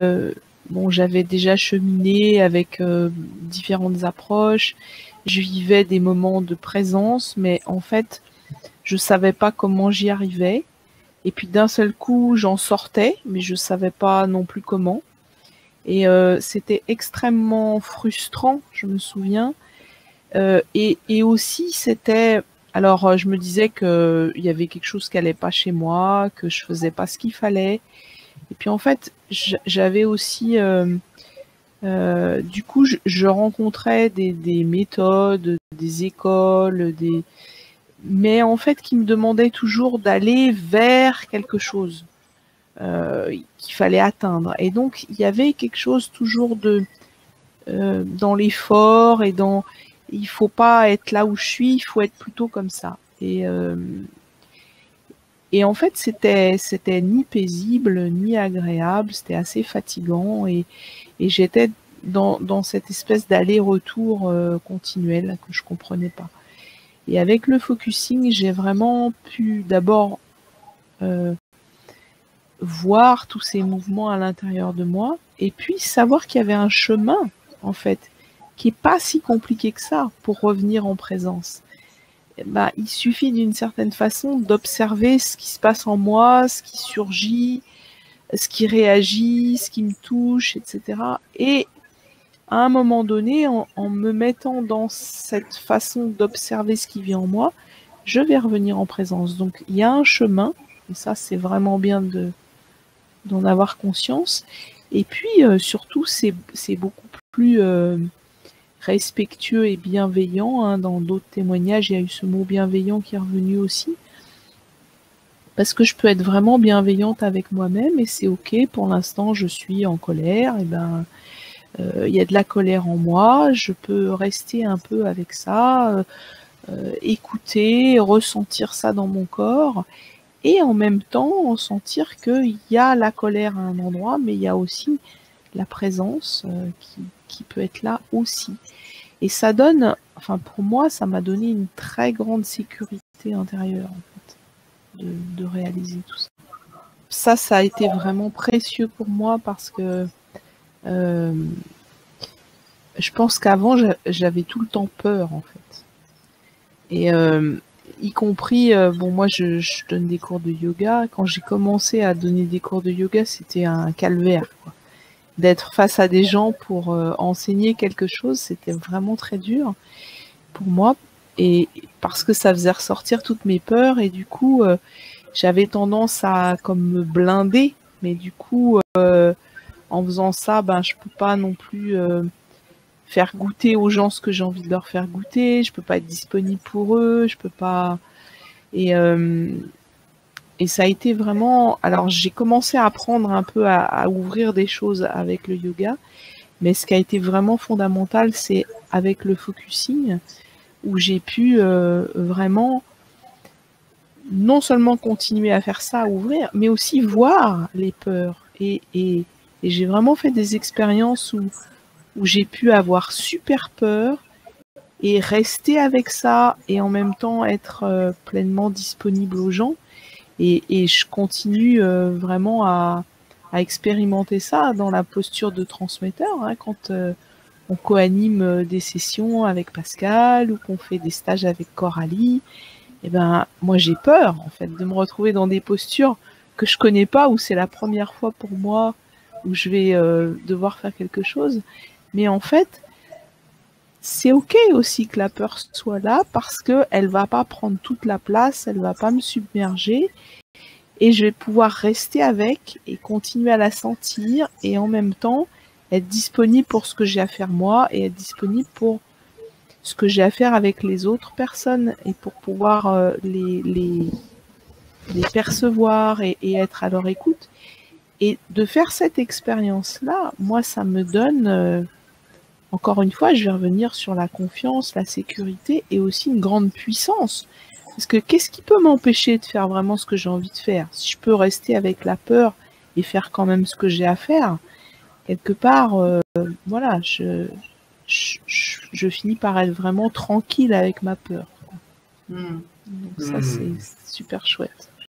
bon, j'avais déjà cheminé avec différentes approches. Je vivais des moments de présence, mais en fait, je savais pas comment j'y arrivais. Et puis d'un seul coup, j'en sortais, mais je savais pas non plus comment. Et c'était extrêmement frustrant, je me souviens. Et aussi, c'était... Alors, je me disais qu'il y avait quelque chose qui allait pas chez moi, que je faisais pas ce qu'il fallait. Et puis en fait, j'avais aussi... du coup, je rencontrais des méthodes, des écoles, mais en fait, qui me demandaient toujours d'aller vers quelque chose qu'il fallait atteindre. Et donc, il y avait quelque chose toujours dans l'effort et dans... Il faut pas être là où je suis, il faut être plutôt comme ça. Et en fait, c'était ni paisible, ni agréable, c'était assez fatigant et j'étais dans cette espèce d'aller-retour continuel que je comprenais pas. Et avec le focusing, j'ai vraiment pu d'abord voir tous ces mouvements à l'intérieur de moi et puis savoir qu'il y avait un chemin, en fait, qui est pas si compliqué que ça pour revenir en présence. Bah, il suffit d'une certaine façon d'observer ce qui se passe en moi, ce qui surgit, ce qui réagit, ce qui me touche, etc. Et à un moment donné, en me mettant dans cette façon d'observer ce qui vient en moi, je vais revenir en présence. Donc il y a un chemin, et ça c'est vraiment bien d'en avoir conscience. Et puis surtout, c'est beaucoup plus respectueux et bienveillant. Hein. Dans d'autres témoignages, il y a eu ce mot bienveillant qui est revenu aussi. Parce que je peux être vraiment bienveillante avec moi-même et c'est ok, pour l'instant je suis en colère, et ben il y a de la colère en moi, je peux rester un peu avec ça, écouter, ressentir ça dans mon corps et en même temps sentir qu'il y a la colère à un endroit, mais il y a aussi la présence qui peut être là aussi. Et ça donne, enfin pour moi, ça m'a donné une très grande sécurité intérieure en fait, de réaliser tout ça. Ça a été vraiment précieux pour moi parce que je pense qu'avant, j'avais tout le temps peur en fait. Et y compris, bon moi je donne des cours de yoga. Quand j'ai commencé à donner des cours de yoga, c'était un calvaire, quoi. D'être face à des gens pour enseigner quelque chose, c'était vraiment très dur pour moi. Et parce que ça faisait ressortir toutes mes peurs et du coup, j'avais tendance à comme me blinder. Mais du coup, en faisant ça, ben je peux pas non plus faire goûter aux gens ce que j'ai envie de leur faire goûter. Je peux pas être disponible pour eux. Je peux pas. Et ça a été vraiment... Alors, j'ai commencé à apprendre un peu à ouvrir des choses avec le yoga, mais ce qui a été vraiment fondamental, c'est avec le focusing, où j'ai pu vraiment non seulement continuer à faire ça, à ouvrir, mais aussi voir les peurs. Et j'ai vraiment fait des expériences où j'ai pu avoir super peur et rester avec ça et en même temps être pleinement disponible aux gens. Et je continue vraiment à expérimenter ça dans la posture de transmetteur, hein, quand on co-anime des sessions avec Pascal ou qu'on fait des stages avec Coralie. Et ben, moi j'ai peur en fait de me retrouver dans des postures que je connais pas, où c'est la première fois pour moi, où je vais devoir faire quelque chose. Mais en fait, c'est ok aussi que la peur soit là parce que elle va pas prendre toute la place, elle va pas me submerger. Et je vais pouvoir rester avec et continuer à la sentir et en même temps être disponible pour ce que j'ai à faire moi et être disponible pour ce que j'ai à faire avec les autres personnes et pour pouvoir les percevoir et être à leur écoute. Et de faire cette expérience-là, moi, ça me donne, encore une fois, je vais revenir sur la confiance, la sécurité et aussi une grande puissance. Parce que qu'est-ce qui peut m'empêcher de faire vraiment ce que j'ai envie de faire? Si je peux rester avec la peur et faire quand même ce que j'ai à faire, quelque part, voilà, je finis par être vraiment tranquille avec ma peur. Donc ça, c'est super chouette.